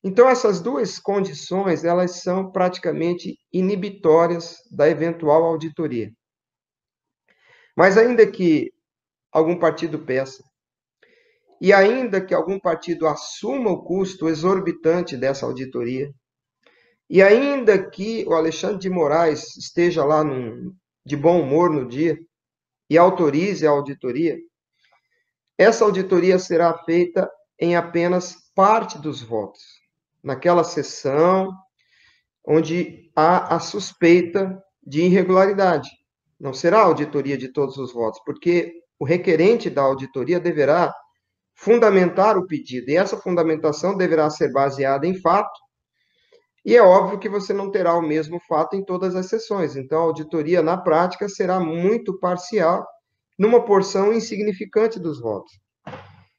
Então, essas duas condições, elas são praticamente inibitórias da eventual auditoria. Mas ainda que algum partido peça, e ainda que algum partido assuma o custo exorbitante dessa auditoria, e ainda que o Alexandre de Moraes esteja lá de bom humor no dia e autorize a auditoria, essa auditoria será feita em apenas parte dos votos, naquela sessão onde há a suspeita de irregularidade. Não será auditoria de todos os votos, porque o requerente da auditoria deverá fundamentar o pedido, e essa fundamentação deverá ser baseada em fato, e é óbvio que você não terá o mesmo fato em todas as sessões. Então, a auditoria, na prática, será muito parcial, numa porção insignificante dos votos.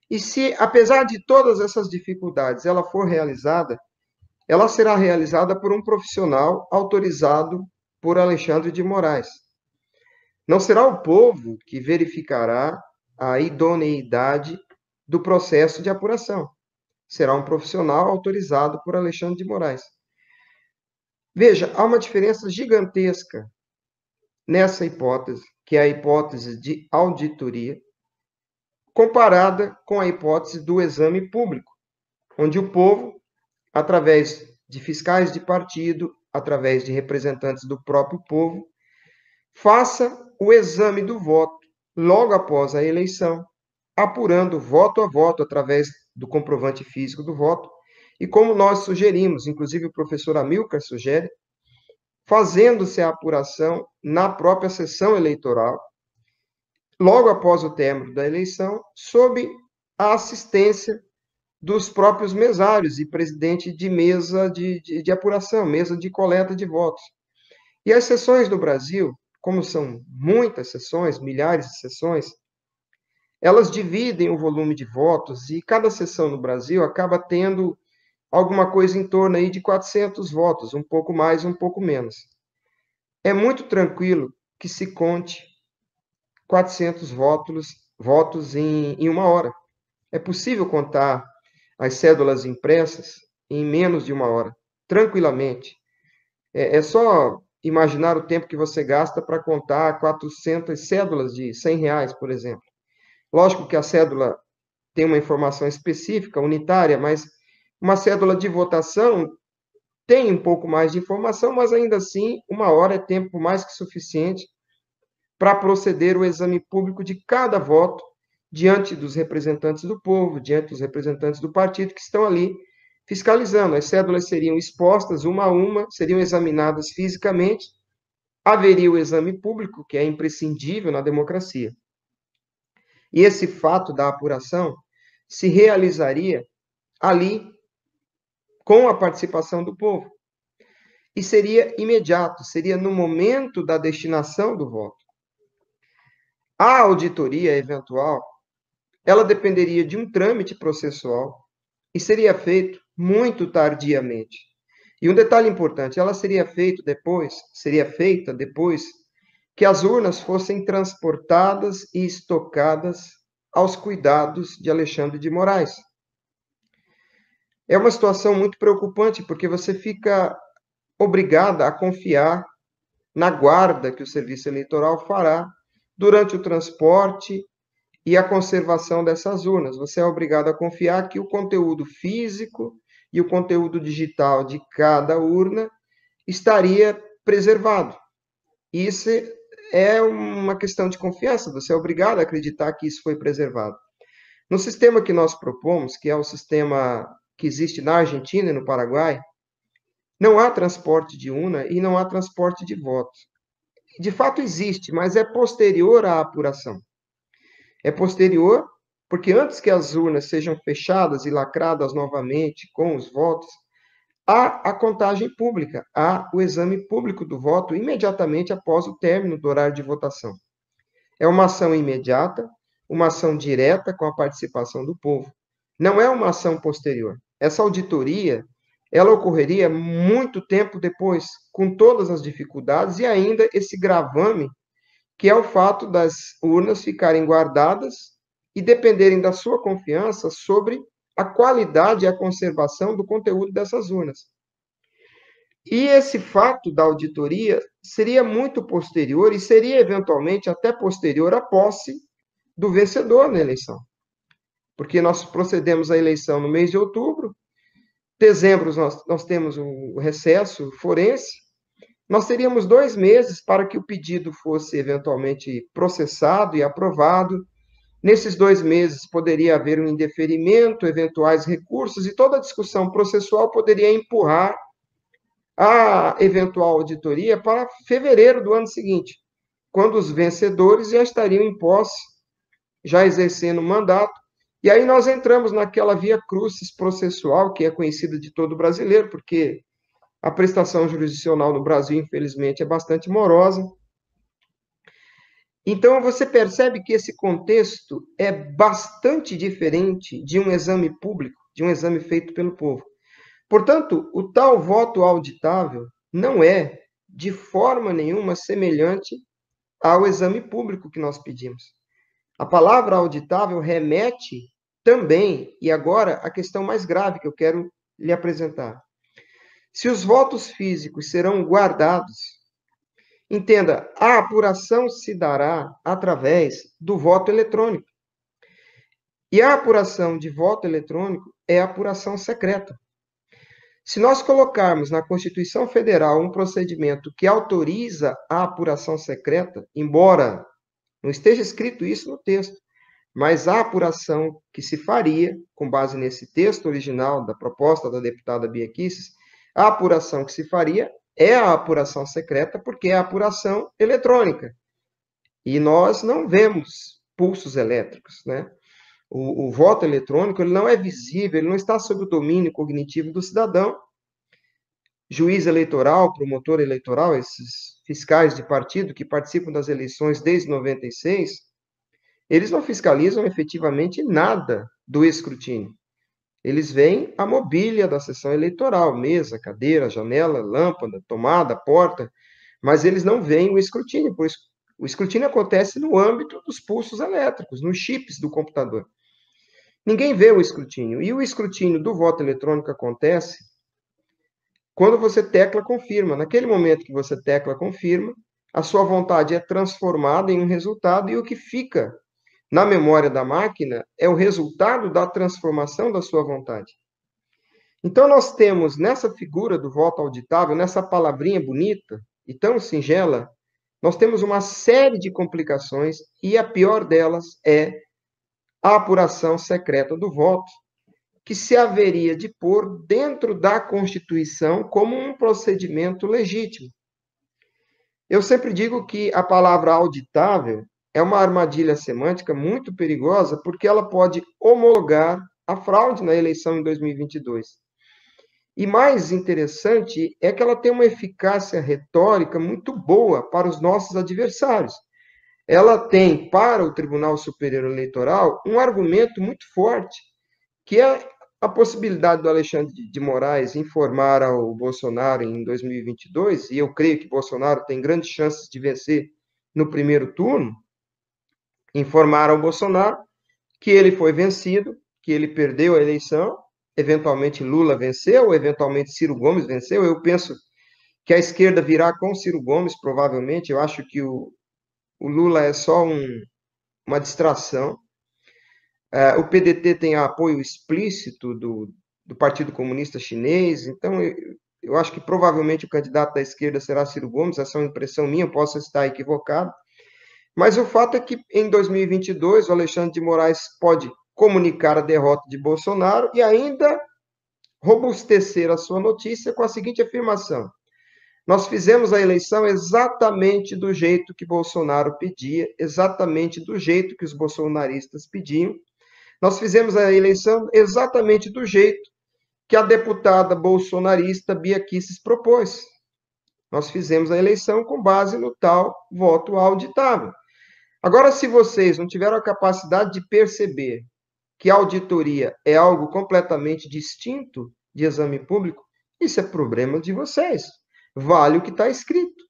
E se, apesar de todas essas dificuldades, ela for realizada, ela será realizada por um profissional autorizado por Alexandre de Moraes. Não será o povo que verificará a idoneidade do processo de apuração. Será um profissional autorizado por Alexandre de Moraes. Veja, há uma diferença gigantesca nessa hipótese, que é a hipótese de auditoria, comparada com a hipótese do exame público, onde o povo, através de fiscais de partido, através de representantes do próprio povo, faça o exame do voto logo após a eleição, apurando voto a voto através do comprovante físico do voto, e como nós sugerimos, inclusive o professor Amilcar sugere, fazendo-se a apuração na própria sessão eleitoral, logo após o término da eleição, sob a assistência dos próprios mesários e presidente de mesa de apuração, mesa de coleta de votos. E as sessões no Brasil, como são muitas sessões, milhares de sessões, elas dividem o volume de votos e cada sessão no Brasil acaba tendo alguma coisa em torno aí de 400 votos, um pouco mais, um pouco menos. É muito tranquilo que se conte 400 votos em uma hora. É possível contar as cédulas impressas em menos de uma hora, tranquilamente. É só imaginar o tempo que você gasta para contar 400 cédulas de R$ 100, por exemplo. Lógico que a cédula tem uma informação específica, unitária, mas uma cédula de votação tem um pouco mais de informação, mas ainda assim, uma hora é tempo mais que suficiente para proceder o exame público de cada voto diante dos representantes do povo, diante dos representantes do partido que estão ali fiscalizando. As cédulas seriam expostas uma a uma, seriam examinadas fisicamente, haveria o exame público, que é imprescindível na democracia. E esse fato da apuração se realizaria ali com a participação do povo. E seria imediato, seria no momento da destinação do voto. A auditoria eventual, ela dependeria de um trâmite processual e seria feito muito tardiamente. E um detalhe importante, ela seria feita depois que as urnas fossem transportadas e estocadas aos cuidados de Alexandre de Moraes. É uma situação muito preocupante, porque você fica obrigada a confiar na guarda que o Serviço Eleitoral fará durante o transporte e a conservação dessas urnas. Você é obrigado a confiar que o conteúdo físico e o conteúdo digital de cada urna estaria preservado. Isso é uma questão de confiança, você é obrigado a acreditar que isso foi preservado. No sistema que nós propomos, que é o sistema que existe na Argentina e no Paraguai, não há transporte de urna e não há transporte de votos. De fato existe, mas é posterior à apuração. É posterior porque antes que as urnas sejam fechadas e lacradas novamente com os votos, há a contagem pública, há o exame público do voto imediatamente após o término do horário de votação. É uma ação imediata, uma ação direta com a participação do povo. Não é uma ação posterior. Essa auditoria, ela ocorreria muito tempo depois, com todas as dificuldades e ainda esse gravame, que é o fato das urnas ficarem guardadas e dependerem da sua confiança sobre a qualidade e a conservação do conteúdo dessas urnas. E esse fato da auditoria seria muito posterior e seria eventualmente até posterior à posse do vencedor na eleição. Porque nós procedemos à eleição no mês de outubro, dezembro nós temos o recesso forense, nós teríamos 2 meses para que o pedido fosse eventualmente processado e aprovado. Nesses 2 meses poderia haver um indeferimento, eventuais recursos, e toda a discussão processual poderia empurrar a eventual auditoria para fevereiro do ano seguinte, quando os vencedores já estariam em posse, já exercendo o mandato. E aí nós entramos naquela via crucis processual, que é conhecida de todo brasileiro, porque a prestação jurisdicional no Brasil, infelizmente, é bastante morosa. Então, você percebe que esse contexto é bastante diferente de um exame público, de um exame feito pelo povo. Portanto, o tal voto auditável não é, de forma nenhuma, semelhante ao exame público que nós pedimos. A palavra auditável remete também, e agora a questão mais grave que eu quero lhe apresentar. Se os votos físicos serão guardados, entenda, a apuração se dará através do voto eletrônico. E a apuração de voto eletrônico é apuração secreta. Se nós colocarmos na Constituição Federal um procedimento que autoriza a apuração secreta, embora não esteja escrito isso no texto, mas a apuração que se faria, com base nesse texto original da proposta da deputada Bia Kicis, a apuração que se faria é a apuração secreta, porque é a apuração eletrônica. E nós não vemos pulsos elétricos, né? O voto eletrônico ele não é visível, ele não está sob o domínio cognitivo do cidadão. Juiz eleitoral, promotor eleitoral, esses fiscais de partido que participam das eleições desde 96, eles não fiscalizam efetivamente nada do escrutínio. Eles veem a mobília da sessão eleitoral, mesa, cadeira, janela, lâmpada, tomada, porta, mas eles não veem o escrutínio, pois o escrutínio acontece no âmbito dos pulsos elétricos, nos chips do computador. Ninguém vê o escrutínio. E o escrutínio do voto eletrônico acontece quando você tecla confirma. Naquele momento que você tecla confirma, a sua vontade é transformada em um resultado e o que fica na memória da máquina é o resultado da transformação da sua vontade. Então, nós temos nessa figura do voto auditável, nessa palavrinha bonita e tão singela, nós temos uma série de complicações e a pior delas é a apuração secreta do voto, que se haveria de pôr dentro da Constituição como um procedimento legítimo. Eu sempre digo que a palavra auditável é uma armadilha semântica muito perigosa, porque ela pode homologar a fraude na eleição em 2022. E mais interessante é que ela tem uma eficácia retórica muito boa para os nossos adversários. Ela tem, para o Tribunal Superior Eleitoral, um argumento muito forte, que é a possibilidade do Alexandre de Moraes informar ao Bolsonaro em 2022, e eu creio que Bolsonaro tem grandes chances de vencer no primeiro turno, informar ao Bolsonaro que ele foi vencido, que ele perdeu a eleição, eventualmente Lula venceu, eventualmente Ciro Gomes venceu. Eu penso que a esquerda virá com Ciro Gomes, provavelmente. Eu acho que o Lula é só uma distração. O PDT tem apoio explícito do Partido Comunista Chinês, então eu acho que provavelmente o candidato da esquerda será Ciro Gomes, essa é uma impressão minha, eu posso estar equivocado, mas o fato é que em 2022 o Alexandre de Moraes pode comunicar a derrota de Bolsonaro e ainda robustecer a sua notícia com a seguinte afirmação: nós fizemos a eleição exatamente do jeito que Bolsonaro pedia, exatamente do jeito que os bolsonaristas pediam. Nós fizemos a eleição exatamente do jeito que a deputada bolsonarista Bia Kicis propôs. Nós fizemos a eleição com base no tal voto auditável. Agora, se vocês não tiveram a capacidade de perceber que a auditoria é algo completamente distinto de exame público, isso é problema de vocês. Vale o que está escrito.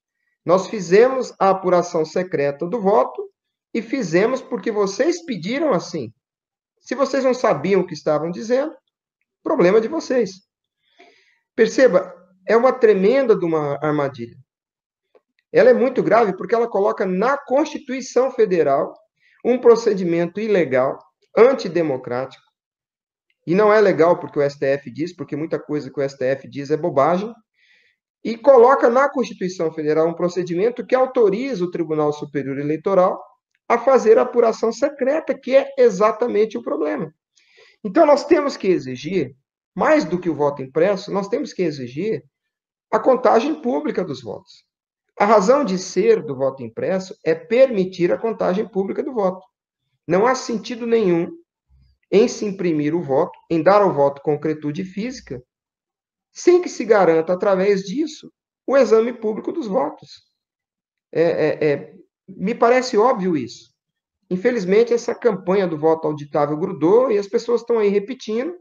Nós fizemos a apuração secreta do voto e fizemos porque vocês pediram assim. Se vocês não sabiam o que estavam dizendo, problema de vocês. Perceba, é uma tremenda de uma armadilha. Ela é muito grave porque ela coloca na Constituição Federal um procedimento ilegal, antidemocrático, e não é legal porque o STF diz, porque muita coisa que o STF diz é bobagem, e coloca na Constituição Federal um procedimento que autoriza o Tribunal Superior Eleitoral a fazer a apuração secreta, que é exatamente o problema. Então, nós temos que exigir, mais do que o voto impresso, nós temos que exigir a contagem pública dos votos. A razão de ser do voto impresso é permitir a contagem pública do voto. Não há sentido nenhum em se imprimir o voto, em dar ao voto concretude física, sem que se garanta, através disso, o exame público dos votos. Me parece óbvio isso. Infelizmente, essa campanha do voto auditável grudou e as pessoas estão aí repetindo.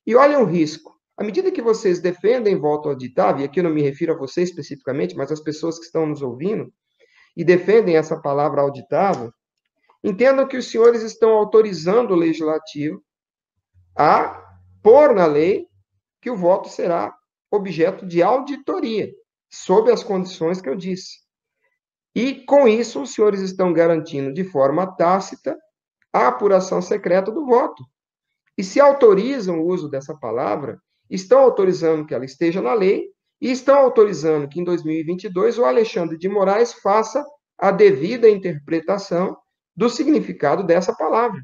E olhem o risco. À medida que vocês defendem voto auditável, e aqui eu não me refiro a vocês especificamente, mas às pessoas que estão nos ouvindo, e defendem essa palavra auditável, entendam que os senhores estão autorizando o legislativo a pôr na lei que o voto será objeto de auditoria, sob as condições que eu disse. E, com isso, os senhores estão garantindo de forma tácita a apuração secreta do voto. E se autorizam o uso dessa palavra, estão autorizando que ela esteja na lei e estão autorizando que, em 2022, o Alexandre de Moraes faça a devida interpretação do significado dessa palavra.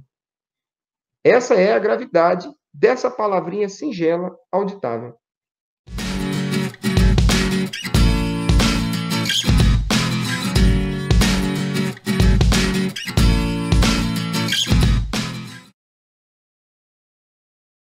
Essa é a gravidade dessa palavrinha singela, auditável.